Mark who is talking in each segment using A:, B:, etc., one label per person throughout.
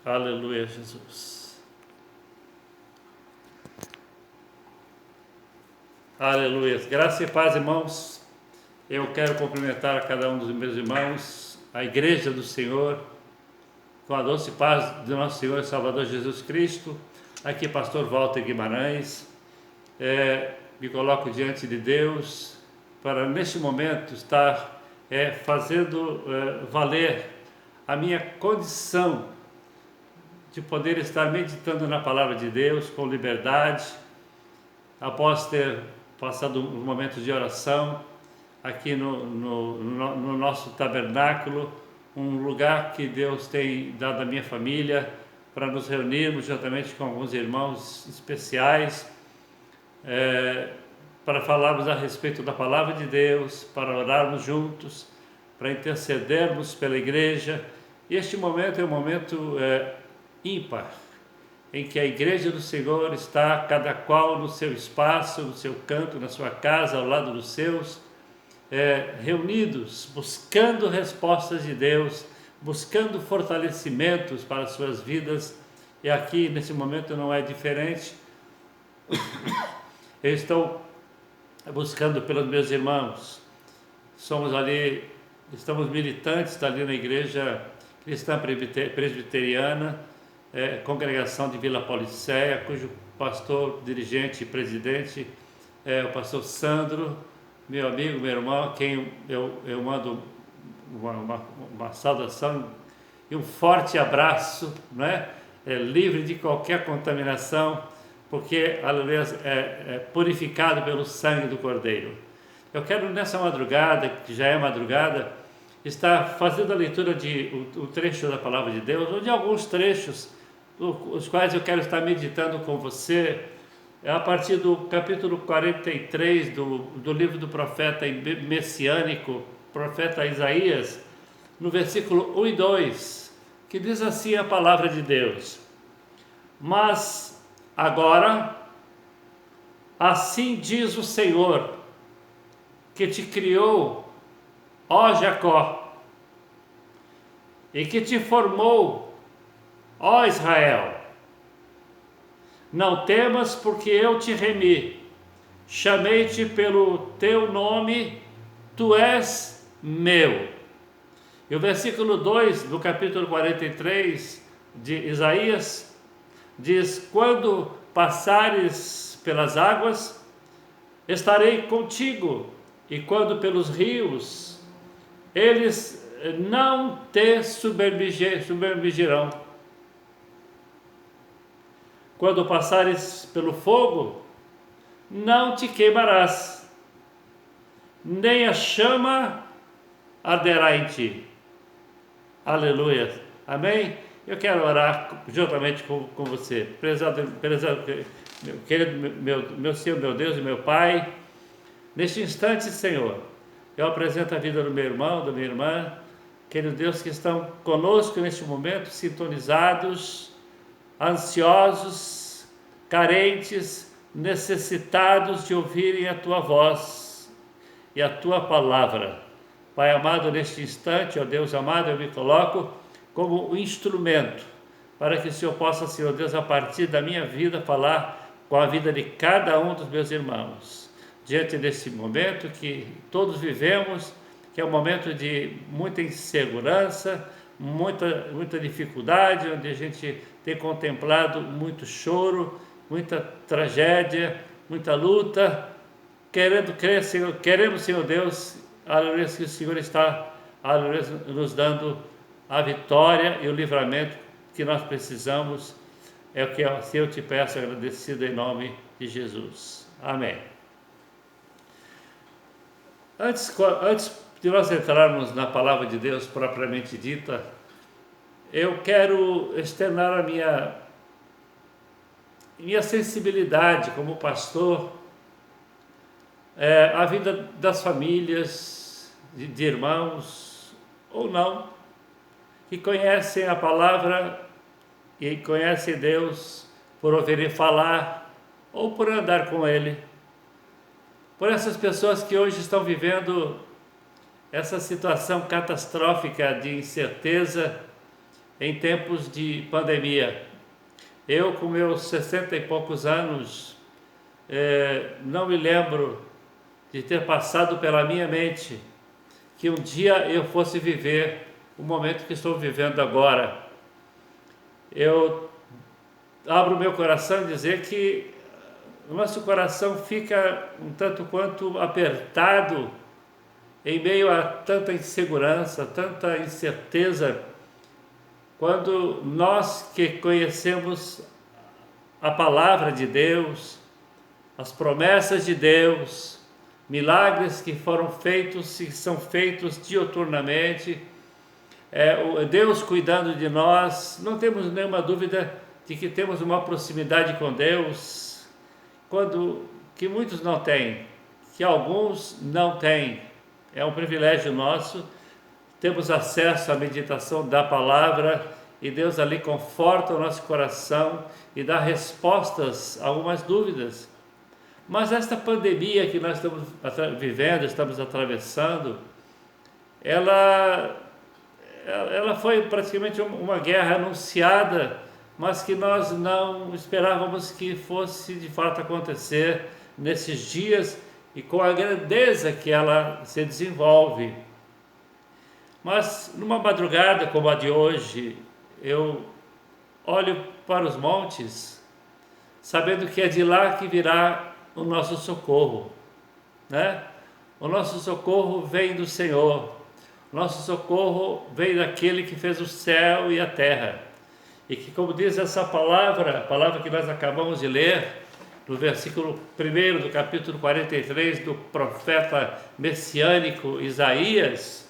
A: Aleluia, Jesus. Aleluia. Graça e paz, irmãos. Eu quero cumprimentar a cada um dos meus irmãos, a Igreja do Senhor, com a doce paz do nosso Senhor e Salvador Jesus Cristo. Aqui, pastor Walter Guimarães. Me coloco diante de Deus para, neste momento, estar fazendo valer a minha condição de poder estar meditando na palavra de Deus com liberdade, após ter passado um momento de oração aqui no nosso tabernáculo, um lugar que Deus tem dado à minha família para nos reunirmos juntamente com alguns irmãos especiais, para falarmos a respeito da palavra de Deus, para orarmos juntos, para intercedermos pela igreja. E este momento é um momento ímpar, em que a Igreja do Senhor está cada qual no seu espaço, no seu canto, na sua casa, ao lado dos seus, reunidos, buscando respostas de Deus, buscando fortalecimentos para as suas vidas. E aqui, nesse momento, não é diferente. Eu estou buscando pelos meus irmãos. Estamos militantes ali na Igreja Cristã Presbiteriana, congregação de Vila Paulicéia, cujo pastor, dirigente e presidente é o pastor Sandro, meu amigo, meu irmão, a quem eu mando uma saudação e um forte abraço, livre de qualquer contaminação, porque, aleluia, é purificado pelo sangue do Cordeiro. Eu quero, nessa madrugada, que já é madrugada, estar fazendo a leitura de um trecho da palavra de Deus, ou de alguns trechos, os quais eu quero estar meditando com você, a partir do capítulo 43 do livro do profeta messiânico, profeta Isaías, no versículo 1 e 2, que diz assim a palavra de Deus: Mas agora, assim diz o Senhor, que te criou, ó Jacó, e que te formou, ó Israel, não temas, porque eu te remi, chamei-te pelo teu nome, tu és meu. E o versículo 2 do capítulo 43 de Isaías diz: Quando passares pelas águas, estarei contigo, e quando pelos rios, eles não te submergirão. Quando passares pelo fogo, não te queimarás, nem a chama arderá em ti. Aleluia. Amém? Eu quero orar juntamente com você. Prezado, meu querido, meu Senhor, meu Deus e meu Pai, neste instante, Senhor, eu apresento a vida do meu irmão, da minha irmã, querido Deus, que estão conosco neste momento, sintonizados, ansiosos, carentes, necessitados de ouvirem a Tua voz e a Tua palavra. Pai amado, neste instante, ó Deus amado, eu me coloco como um instrumento para que o Senhor possa, Senhor Deus, a partir da minha vida, falar com a vida de cada um dos meus irmãos. Diante desse momento que todos vivemos, que é um momento de muita insegurança, muita dificuldade, onde a gente tem contemplado muito choro, muita tragédia, muita luta, queremos, Senhor Deus, aleluia, que o Senhor está, aleluia, nos dando a vitória e o livramento que nós precisamos. É o que assim eu te peço, agradecido em nome de Jesus. Amém. Antes de nós entrarmos na palavra de Deus propriamente dita, eu quero externar a minha sensibilidade como pastor, a vida das famílias, de irmãos ou não, que conhecem a palavra e conhecem Deus por ouvirem falar ou por andar com Ele. Por essas pessoas que hoje estão vivendo essa situação catastrófica de incerteza, em tempos de pandemia. Eu, com meus 60 e poucos anos, não me lembro de ter passado pela minha mente que um dia eu fosse viver o momento que estou vivendo agora. Eu abro meu coração e dizer que o nosso coração fica um tanto quanto apertado em meio a tanta insegurança, tanta incerteza, quando nós que conhecemos a palavra de Deus, as promessas de Deus, milagres que foram feitos e são feitos diuturnamente, Deus cuidando de nós, não temos nenhuma dúvida de que temos uma proximidade com Deus, que muitos não têm, que alguns não têm. É um privilégio nosso, temos acesso à meditação da palavra e Deus ali conforta o nosso coração e dá respostas a algumas dúvidas. Mas esta pandemia que nós estamos vivendo, estamos atravessando, ela foi praticamente uma guerra anunciada, mas que nós não esperávamos que fosse de fato acontecer nesses dias e com a grandeza que ela se desenvolve. Mas numa madrugada como a de hoje, eu olho para os montes, sabendo que é de lá que virá o nosso socorro, né? O nosso socorro vem do Senhor, o nosso socorro vem daquele que fez o céu e a terra, e que, como diz essa palavra, a palavra que nós acabamos de ler, no versículo 1 do capítulo 43 do profeta messiânico Isaías,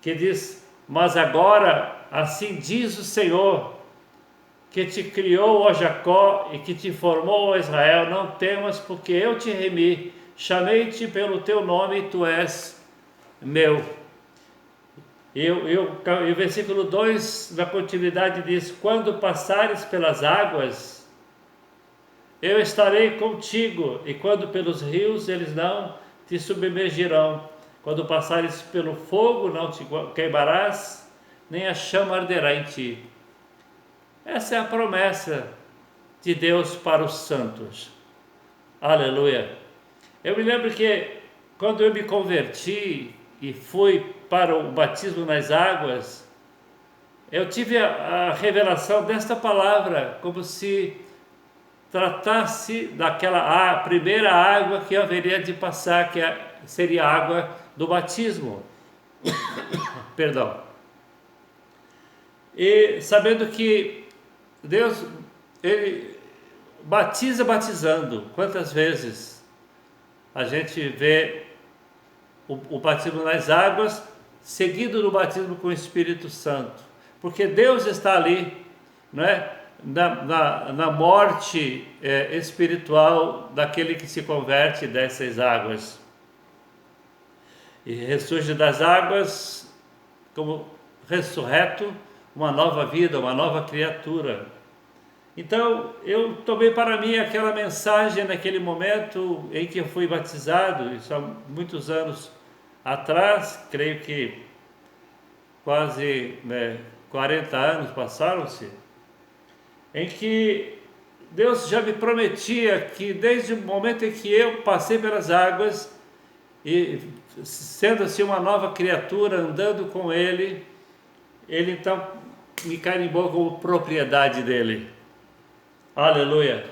A: que diz: mas agora, assim diz o Senhor, que te criou, ó Jacó, e que te formou, ó Israel, não temas, porque eu te remi, chamei-te pelo teu nome e tu és meu. E o versículo 2, na continuidade, diz: quando passares pelas águas, eu estarei contigo, e quando pelos rios, eles não te submergirão. Quando passares pelo fogo, não te queimarás, nem a chama arderá em ti. Essa é a promessa de Deus para os santos. Aleluia! Eu me lembro que quando eu me converti e fui para o batismo nas águas, eu tive a revelação desta palavra, como se tratasse daquela primeira água que eu haveria de passar, que seria a água do batismo. Perdão. E sabendo que Deus, Ele batiza batizando. Quantas vezes a gente vê o batismo nas águas seguido do batismo com o Espírito Santo? Porque Deus está ali, não é? Na morte espiritual daquele que se converte dessas águas. E ressurge das águas como ressurreto, uma nova vida, uma nova criatura. Então eu tomei para mim aquela mensagem naquele momento em que eu fui batizado, isso há muitos anos atrás, creio que quase 40 anos passaram-se, em que Deus já me prometia que desde o momento em que eu passei pelas águas, e sendo assim uma nova criatura, andando com Ele, Ele então me carimbou como propriedade dEle. Aleluia!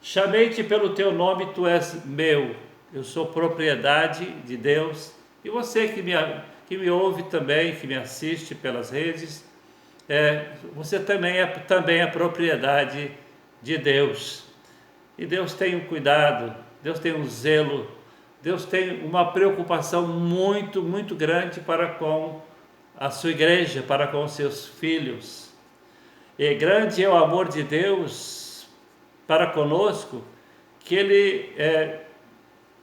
A: Chamei-te pelo teu nome, tu és meu. Eu sou propriedade de Deus. E você que me ouve também, que me assiste pelas redes, você também é propriedade de Deus. E Deus tem um cuidado, Deus tem um zelo, Deus tem uma preocupação muito, muito grande para com a sua igreja, para com os seus filhos. E grande é o amor de Deus para conosco, que Ele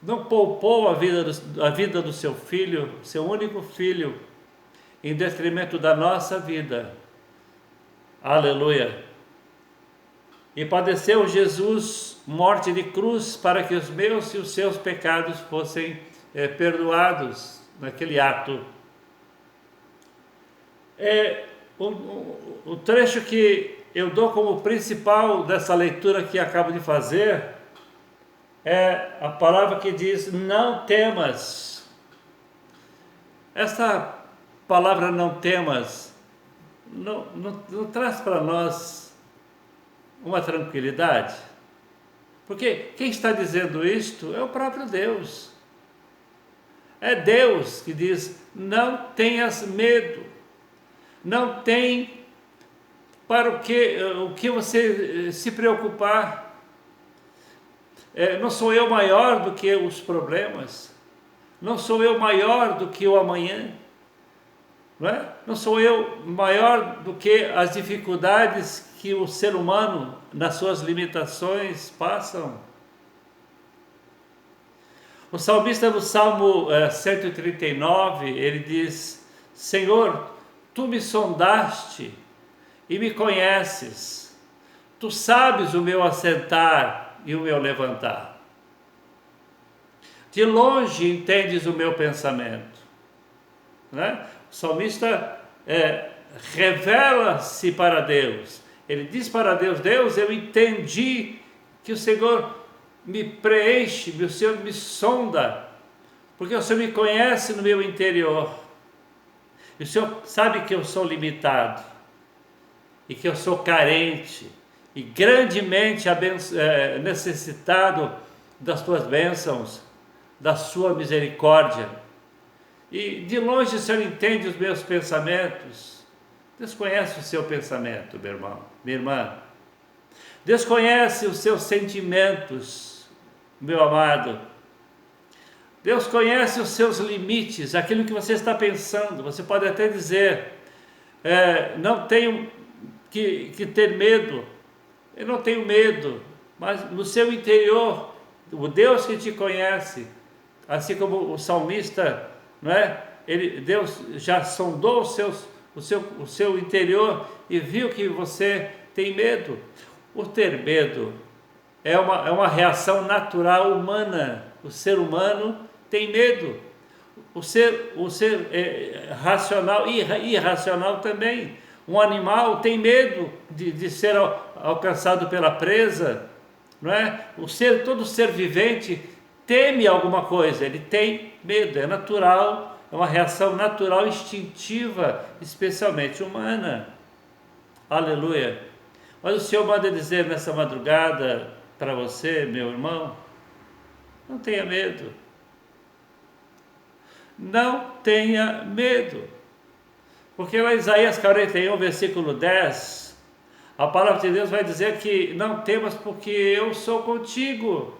A: não poupou a vida do seu filho, seu único filho, em detrimento da nossa vida. Aleluia! E padeceu Jesus morte de cruz para que os meus e os seus pecados fossem perdoados naquele ato. o trecho que eu dou como principal dessa leitura que acabo de fazer é a palavra que diz: não temas. Essa palavra não temas não traz para nós uma tranquilidade? Porque quem está dizendo isto é o próprio Deus. É Deus que diz: não tenhas medo, não tem para o que você se preocupar. Não sou eu maior do que os problemas, não sou eu maior do que o amanhã, não é? Não sou eu maior do que as dificuldades que o ser humano, nas suas limitações, passam. O salmista no Salmo 139, ele diz: Senhor, tu me sondaste e me conheces, tu sabes o meu assentar e o meu levantar. De longe entendes o meu pensamento. Né? O salmista revela-se para Deus. Ele diz para Deus: Deus, eu entendi que o Senhor me preenche, o Senhor me sonda, porque o Senhor me conhece no meu interior. E o Senhor sabe que eu sou limitado, e que eu sou carente, e grandemente necessitado das tuas bênçãos, da sua misericórdia. E de longe o Senhor entende os meus pensamentos. Deus conhece o seu pensamento, meu irmão, minha irmã. Deus conhece os seus sentimentos, meu amado. Deus conhece os seus limites, aquilo que você está pensando. Você pode até dizer: não tenho que ter medo. Eu não tenho medo, mas no seu interior, o Deus que te conhece, assim como o salmista, não é? Deus já sondou o seu interior e viu que você tem medo. O ter medo é uma reação natural humana. O ser humano tem medo. O ser racional e irracional também. Um animal tem medo de ser alcançado pela presa, não é? Todo ser vivente teme alguma coisa, ele tem medo, é natural, é uma reação natural, instintiva, especialmente humana. Aleluia! Mas o Senhor manda dizer nessa madrugada para você, meu irmão: não tenha medo. Não tenha medo. Porque lá em Isaías 41, versículo 10, a palavra de Deus vai dizer que não temas porque eu sou contigo.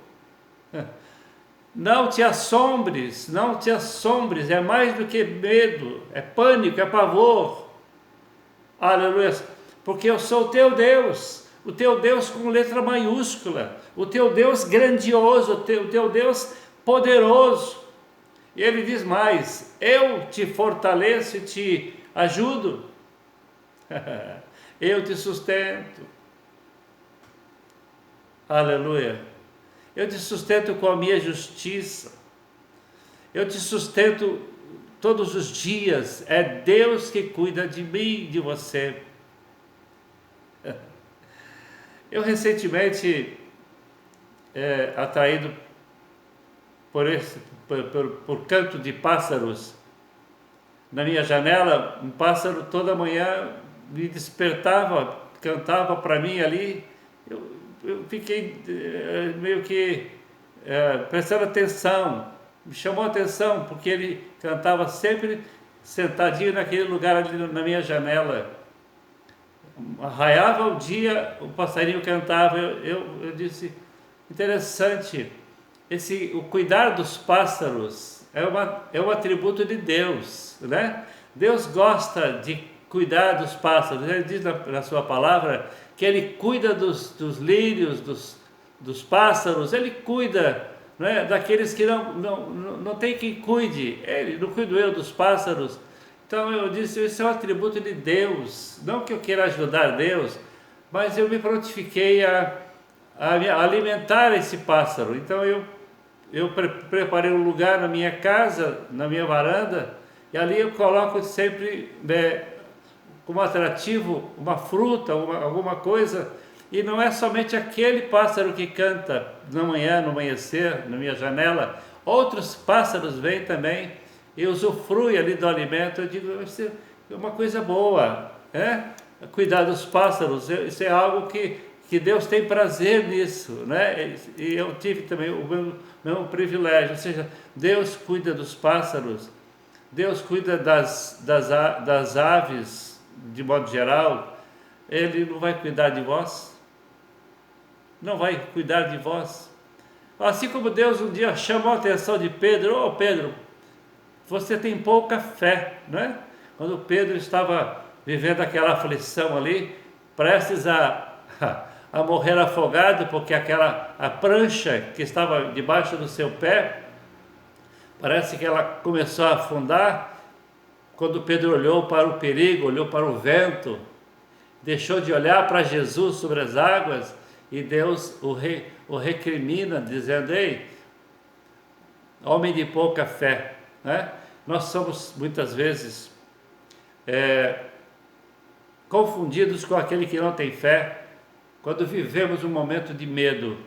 A: Não te assombres, não te assombres, é mais do que medo, é pânico, é pavor. Aleluia, porque eu sou o teu Deus com letra maiúscula, o teu Deus grandioso, o teu Deus poderoso. E ele diz mais: eu te fortaleço e te ajudo, eu te sustento. Aleluia. Eu te sustento com a minha justiça, eu te sustento todos os dias. É Deus que cuida de mim, de você. Eu recentemente, atraído por canto de pássaros, na minha janela, um pássaro toda manhã me despertava, cantava para mim ali. Eu fiquei meio que prestando atenção, me chamou a atenção, porque ele cantava sempre sentadinho naquele lugar ali na minha janela. Raiava o dia, o passarinho cantava. Eu disse: interessante, o cuidar dos pássaros é um atributo de Deus, né? Deus gosta de cuidar dos pássaros. Ele diz na sua palavra que ele cuida dos lírios, dos pássaros. Ele cuida, não é, daqueles que não tem quem cuide. Ele não cuido eu dos pássaros. Então eu disse: isso é um atributo de Deus. Não que eu queira ajudar Deus, mas eu me prontifiquei a alimentar esse pássaro. Então eu preparei um lugar na minha casa, na minha varanda, e ali eu coloco sempre como atrativo uma fruta, alguma coisa, e não é somente aquele pássaro que canta na manhã, no amanhecer, na minha janela, outros pássaros vêm também e usufruem ali do alimento. Eu digo, isso é uma coisa boa, cuidar dos pássaros, isso é algo que Deus tem prazer nisso, né? E eu tive também o mesmo privilégio, ou seja, Deus cuida dos pássaros, Deus cuida das aves, de modo geral. Ele não vai cuidar de vós? Não vai cuidar de vós? Assim como Deus um dia chamou a atenção de Pedro: ô Pedro, você tem pouca fé, não é? Quando Pedro estava vivendo aquela aflição ali, prestes a morrer afogado, porque a prancha que estava debaixo do seu pé, parece que ela começou a afundar. Quando Pedro olhou para o perigo, olhou para o vento, deixou de olhar para Jesus sobre as águas, e Deus o recrimina, dizendo: ei, homem de pouca fé, né? Nós somos muitas vezes confundidos com aquele que não tem fé, quando vivemos um momento de medo.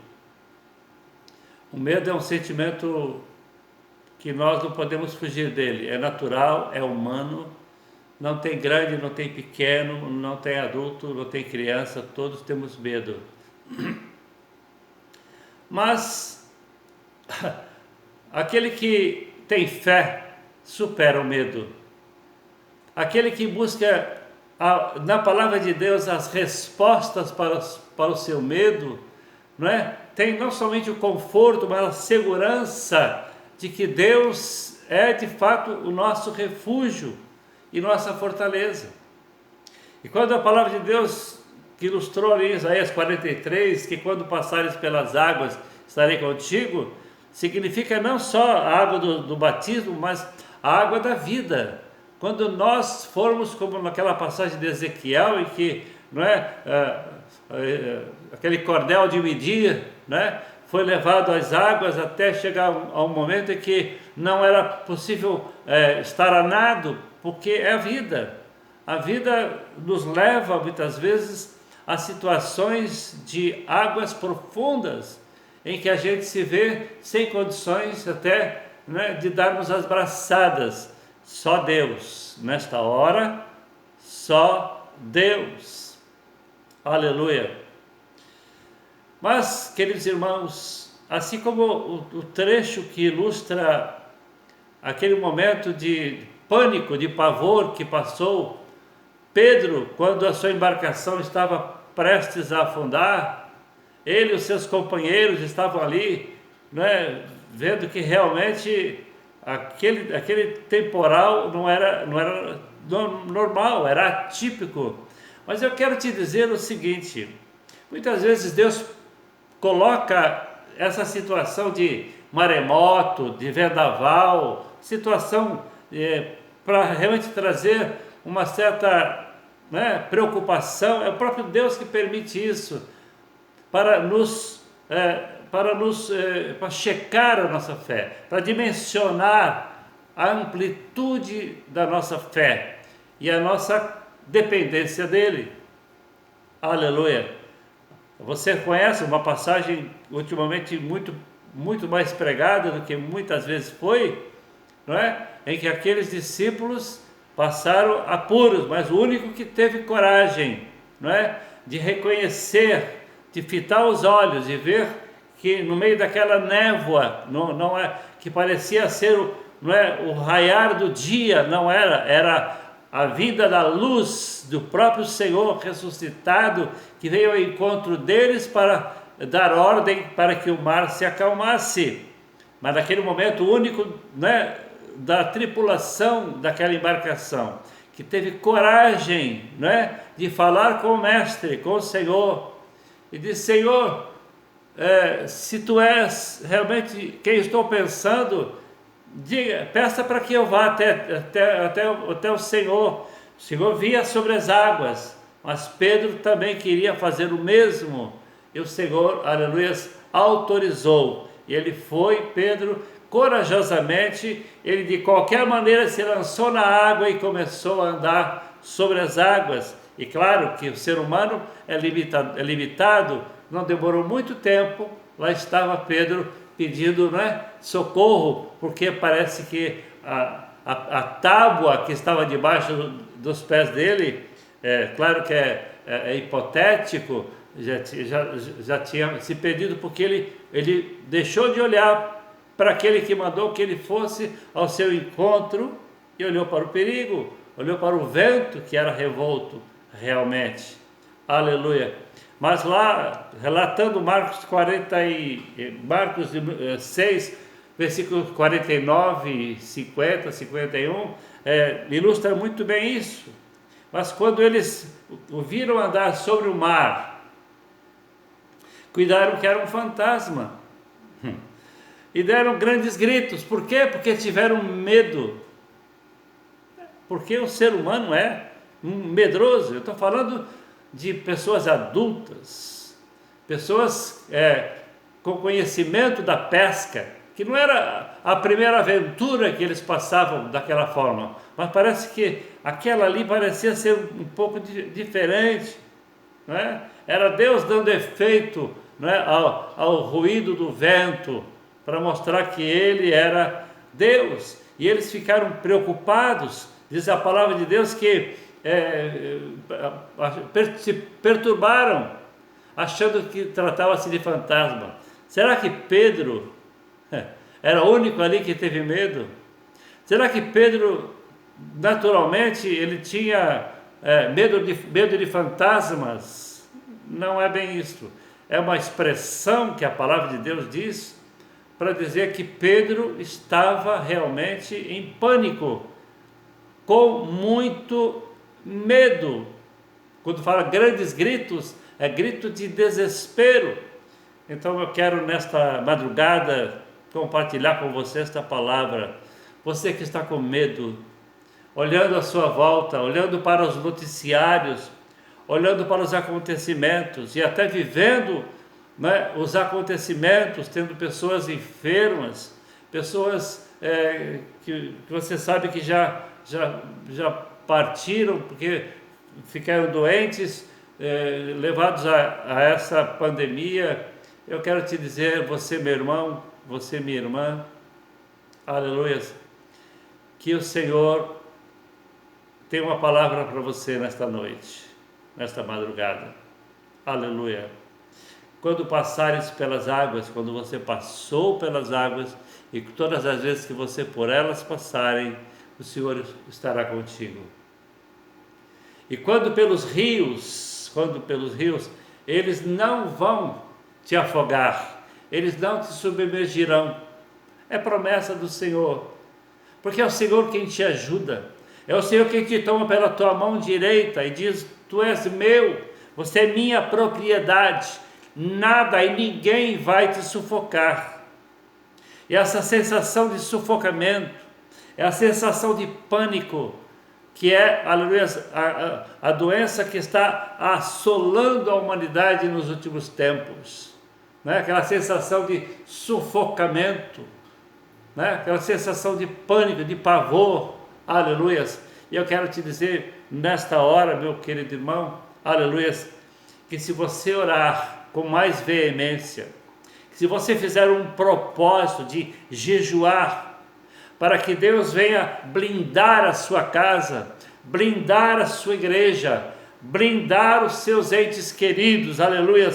A: O medo é um sentimento que nós não podemos fugir dele, é natural, é humano, não tem grande, não tem pequeno, não tem adulto, não tem criança, todos temos medo. Mas aquele que tem fé supera o medo. Aquele que busca na palavra de Deus as respostas para o seu medo, não é? Tem não somente o conforto, mas a segurança de que Deus é de fato o nosso refúgio e nossa fortaleza. E quando a palavra de Deus, que ilustrou em Isaías 43, que quando passares pelas águas estarei contigo, significa não só a água do batismo, mas a água da vida. Quando nós formos como naquela passagem de Ezequiel, em que, não é, aquele cordel de medir, né, foi levado às águas até chegar a um momento em que não era possível estar a nado, porque é a vida. A vida nos leva muitas vezes a situações de águas profundas, em que a gente se vê sem condições até, né, de darmos as braçadas. Só Deus, nesta hora, só Deus. Aleluia. Mas, queridos irmãos, assim como o trecho que ilustra aquele momento de pânico, de pavor que passou Pedro quando a sua embarcação estava prestes a afundar, ele e os seus companheiros estavam ali, né, vendo que realmente aquele temporal não era normal, era atípico. Mas eu quero te dizer o seguinte: muitas vezes Deus coloca essa situação de maremoto, de vendaval, situação para realmente trazer uma certa, né, preocupação. É o próprio Deus que permite isso, para checar a nossa fé, para dimensionar a amplitude da nossa fé e a nossa dependência dele. Aleluia. Você conhece uma passagem ultimamente muito mais pregada do que muitas vezes foi, não é? Em que aqueles discípulos passaram apuros, mas o único que teve coragem, não é, de reconhecer, de fitar os olhos e ver que no meio daquela névoa, não é, que parecia ser o raiar do dia, não era a vinda da luz do próprio Senhor ressuscitado, que veio ao encontro deles para dar ordem para que o mar se acalmasse. Mas naquele momento, o único, né, da tripulação daquela embarcação que teve coragem, né, de falar com o Mestre, com o Senhor, e disse: Senhor, se tu és realmente quem estou pensando, diga, peça para que eu vá até o Senhor. O Senhor via sobre as águas, mas Pedro também queria fazer o mesmo, e o Senhor, aleluia, autorizou. E ele foi, Pedro, corajosamente, ele de qualquer maneira se lançou na água e começou a andar sobre as águas. E claro que o ser humano é limitado, não demorou muito tempo, lá estava Pedro pedindo, socorro, porque parece que a tábua que estava debaixo dos pés dele, claro que é hipotético, já tinha se perdido, porque ele deixou de olhar para aquele que mandou que ele fosse ao seu encontro e olhou para o perigo, olhou para o vento que era revolto realmente. Aleluia. Mas lá, relatando Marcos 6, versículos 49, 50, 51, ilustra muito bem isso. Mas quando eles o viram andar sobre o mar, cuidaram que era um fantasma e deram grandes gritos. Por quê? Porque tiveram medo. Porque o ser humano é medroso. Eu estou falando de pessoas adultas, pessoas com conhecimento da pesca, que não era a primeira aventura que eles passavam daquela forma, mas parece que aquela ali parecia ser um pouco diferente, não é? Era Deus dando efeito, não é, ao ruído do vento, para mostrar que Ele era Deus, e eles ficaram preocupados. Diz a palavra de Deus que se perturbaram, achando que tratava-se de fantasma. Será que Pedro era o único ali que teve medo? Será que Pedro, naturalmente, ele tinha medo de fantasmas? Não é bem isso. É uma expressão que a palavra de Deus diz para dizer que Pedro estava realmente em pânico, com muito medo. Quando fala grandes gritos, é grito de desespero. Então eu quero nesta madrugada compartilhar com você esta palavra. Você que está com medo, olhando à sua volta, olhando para os noticiários, olhando para os acontecimentos e até vivendo, os acontecimentos, tendo pessoas enfermas, pessoas que você sabe que já partiram porque ficaram doentes, levados a essa pandemia. Eu quero te dizer, você meu irmão, você minha irmã, aleluia, que o Senhor tem uma palavra para você nesta noite, nesta madrugada, aleluia. Quando passares pelas águas, quando você passou pelas águas, e todas as vezes que você por elas passarem, o Senhor estará contigo. E quando pelos rios, eles não vão te afogar, eles não te submergirão. É promessa do Senhor, porque é o Senhor quem te ajuda, é o Senhor quem te toma pela tua mão direita e diz: tu és meu, você é minha propriedade, nada e ninguém vai te sufocar. E essa sensação de sufocamento, é a sensação de pânico, que é, aleluia, a doença que está assolando a humanidade nos últimos tempos, aquela sensação de sufocamento, aquela sensação de pânico, de pavor, aleluia. E eu quero te dizer nesta hora, meu querido irmão, aleluia, que se você orar com mais veemência, se você fizer um propósito de jejuar, para que Deus venha blindar a sua casa, blindar a sua igreja, blindar os seus entes queridos, aleluia,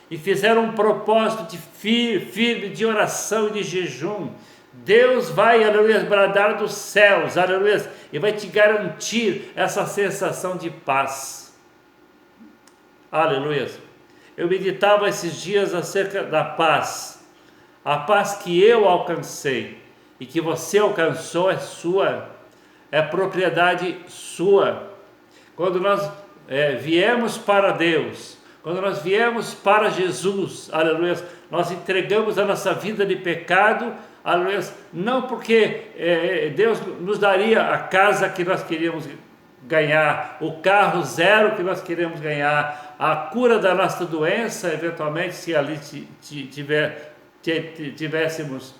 A: e fizer um propósito de firme de oração e de jejum, Deus vai, aleluia, bradar dos céus, aleluia, e vai te garantir essa sensação de paz, aleluia. Eu meditava esses dias acerca da paz, a paz que eu alcancei e que você alcançou é sua, é propriedade sua. Quando nós viemos para Deus, quando nós viemos para Jesus, aleluia, nós entregamos a nossa vida de pecado, aleluia, não porque Deus nos daria a casa que nós queríamos ganhar, o carro zero que nós queremos ganhar, a cura da nossa doença, eventualmente, se ali tivéssemos,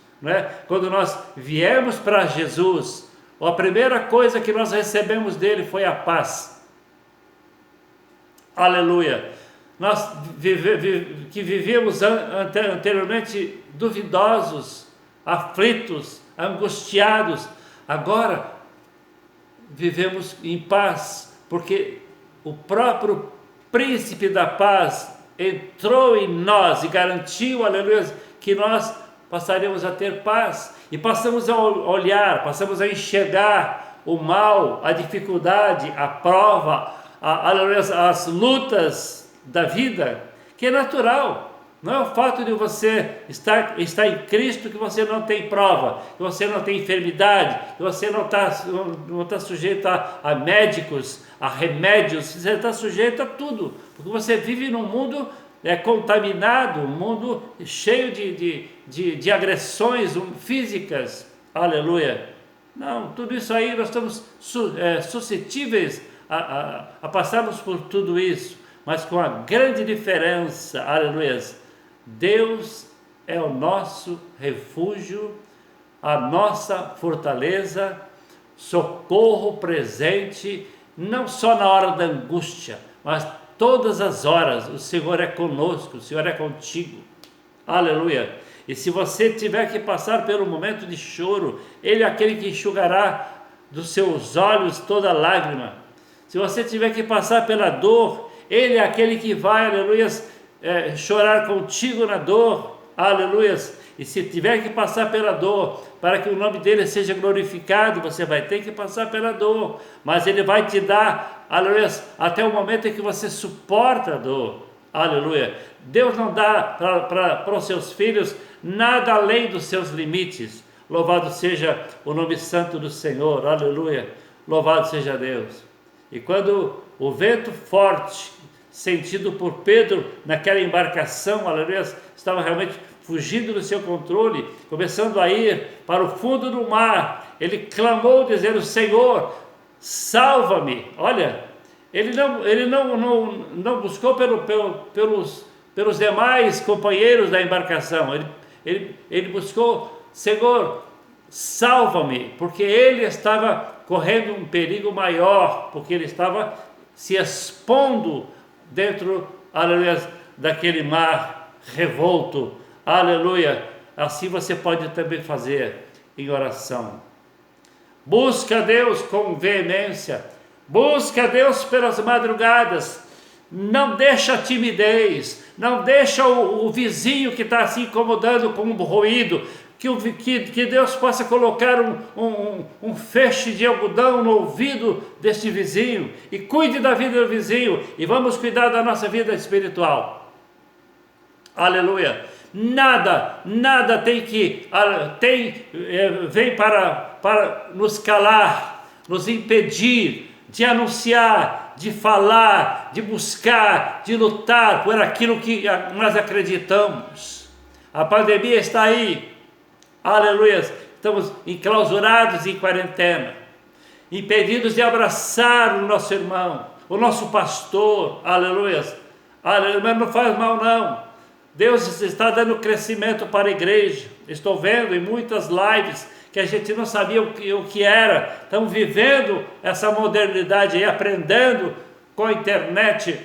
A: quando nós viemos para Jesus, a primeira coisa que nós recebemos dele foi a paz. Aleluia. Nós que vivíamos anteriormente duvidosos, aflitos, angustiados, agora vivemos em paz, porque o próprio príncipe da paz entrou em nós e garantiu, aleluia, que nós passaremos a ter paz, e passamos a olhar, passamos a enxergar o mal, a dificuldade, a prova, aleluia, as lutas da vida, que é natural. Não é o fato de você estar em Cristo que você não tem prova, que você não tem enfermidade, que você não está sujeito a médicos, a remédios, você está sujeito a tudo, porque você vive num mundo contaminado, um mundo cheio de agressões físicas. Aleluia. Não, tudo isso aí nós estamos suscetíveis a passarmos por tudo isso, mas com a grande diferença, aleluia, Deus é o nosso refúgio, a nossa fortaleza, socorro presente, não só na hora da angústia, mas todas as horas. O Senhor é conosco, o Senhor é contigo, aleluia. E se você tiver que passar pelo momento de choro, Ele é aquele que enxugará dos seus olhos toda lágrima. Se você tiver que passar pela dor, Ele é aquele que vai, aleluia, chorar contigo na dor, aleluia. E se tiver que passar pela dor, para que o nome dele seja glorificado, você vai ter que passar pela dor, mas Ele vai te dar, aleluia, até o momento em que você suporta a dor, aleluia. Deus não dá para os seus filhos nada além dos seus limites. Louvado seja o nome santo do Senhor, aleluia, louvado seja Deus. E quando o vento forte sentido por Pedro naquela embarcação, aleluia, estava realmente fugindo do seu controle, começando a ir para o fundo do mar, ele clamou dizendo: Senhor, salva-me. Olha, ele não buscou pelos demais companheiros da embarcação, ele buscou: Senhor, salva-me, porque ele estava correndo um perigo maior, porque ele estava se expondo dentro, aleluia, daquele mar revolto, aleluia. Assim você pode também fazer em oração. Busca Deus com veemência, busca Deus pelas madrugadas, não deixa a timidez, não deixa o vizinho que está se incomodando com um ruído, que Deus possa colocar um feixe de algodão no ouvido deste vizinho, e cuide da vida do vizinho, e vamos cuidar da nossa vida espiritual, aleluia. Nada vem para nos calar, nos impedir de anunciar, de falar, de buscar, de lutar por aquilo que nós acreditamos. A pandemia está aí, aleluia, estamos enclausurados em quarentena, impedidos de abraçar o nosso irmão, o nosso pastor, aleluia, aleluia, mas não faz mal não. Deus está dando crescimento para a igreja. Estou vendo em muitas lives que a gente não sabia o que era, estamos vivendo essa modernidade aí, aprendendo com a internet.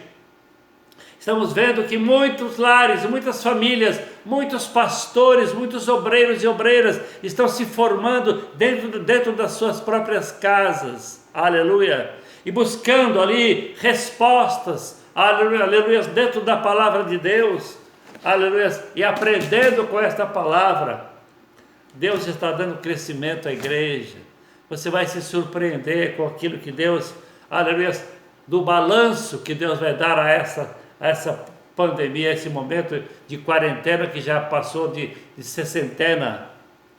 A: Estamos vendo que muitos lares, muitas famílias, muitos pastores, muitos obreiros e obreiras estão se formando dentro das suas próprias casas, aleluia, e buscando ali respostas, aleluia, aleluia, dentro da palavra de Deus, aleluia, e aprendendo com esta palavra. Deus está dando crescimento à igreja. Você vai se surpreender com aquilo que Deus, aleluia, do balanço que Deus vai dar a essa pandemia, esse momento de quarentena que já passou de sessentena,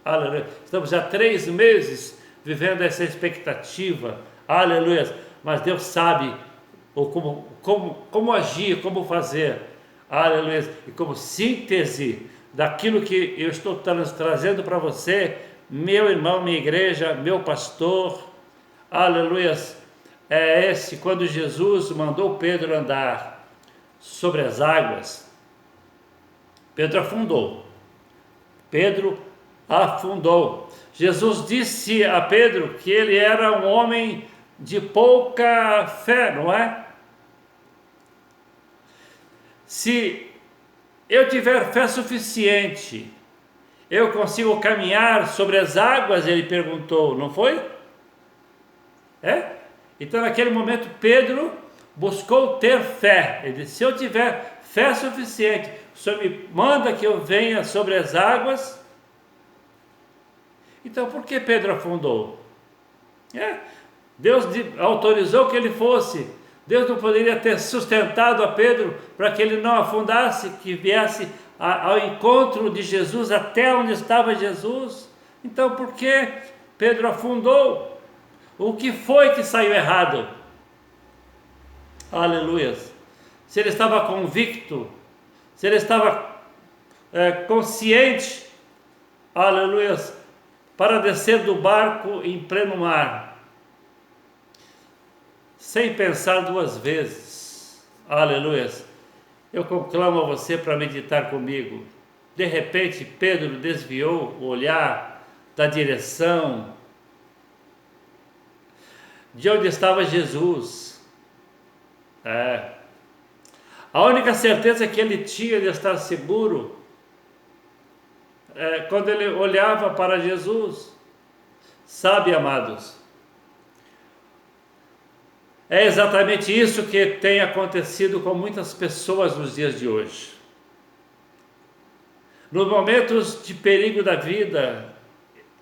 A: aleluia. Estamos já 3 meses vivendo essa expectativa, aleluia, mas Deus sabe como agir, como fazer, aleluia, e como síntese daquilo que eu estou trazendo para você, meu irmão, minha igreja, meu pastor, aleluia, é esse: quando Jesus mandou Pedro andar sobre as águas, Pedro afundou. Jesus disse a Pedro que ele era um homem de pouca fé, não é? se eu tiver fé suficiente, eu consigo caminhar sobre as águas? Ele perguntou, não foi? Então naquele momento Pedro buscou ter fé. Ele disse, se eu tiver fé suficiente, o Senhor me manda que eu venha sobre as águas. Então por que Pedro afundou? Deus autorizou que ele fosse. Deus não poderia ter sustentado a Pedro para que ele não afundasse, que viesse ao encontro de Jesus até onde estava Jesus? Então por que Pedro afundou? O que foi que saiu errado? Aleluias! Se ele estava convicto, se ele estava consciente, aleluias, para descer do barco em pleno mar, sem pensar duas vezes, aleluias, eu conclamo a você para meditar comigo. De repente Pedro desviou o olhar da direção de onde estava Jesus. A única certeza que ele tinha de estar seguro quando ele olhava para Jesus. Sabe, amados, é exatamente isso que tem acontecido com muitas pessoas nos dias de hoje. Nos momentos de perigo da vida,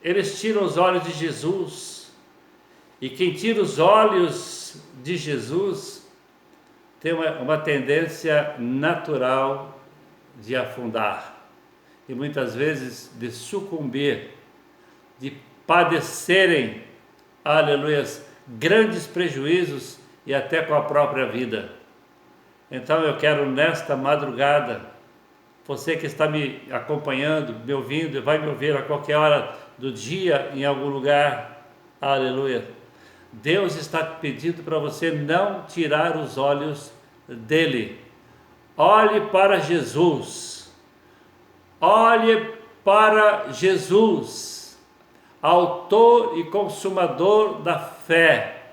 A: eles tiram os olhos de Jesus. E quem tira os olhos de Jesus tem uma tendência natural de afundar. E muitas vezes de sucumbir, de padecerem, aleluias, grandes prejuízos e até com a própria vida. Então eu quero nesta madrugada, você que está me acompanhando, me ouvindo, vai me ouvir a qualquer hora do dia, em algum lugar, aleluia, Deus está pedindo para você não tirar os olhos dele. Olhe para Jesus, olhe para Jesus, autor e consumador da fé,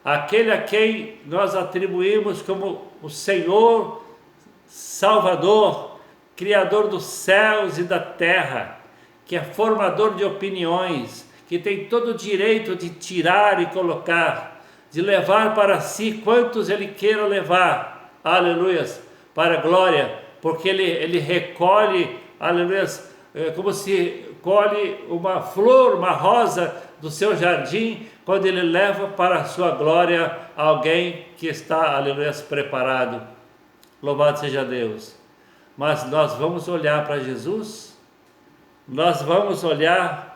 A: aquele a quem nós atribuímos como o Senhor Salvador, Criador dos céus e da terra, que é formador de opiniões, que tem todo o direito de tirar e colocar, de levar para si quantos ele queira levar, aleluias, para a glória, porque ele recolhe, aleluias, como se colhe uma flor, uma rosa do seu jardim, quando ele leva para a sua glória alguém que está, aleluias, preparado. Louvado seja Deus. Mas nós vamos olhar para Jesus, nós vamos olhar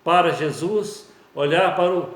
A: para Jesus, olhar para o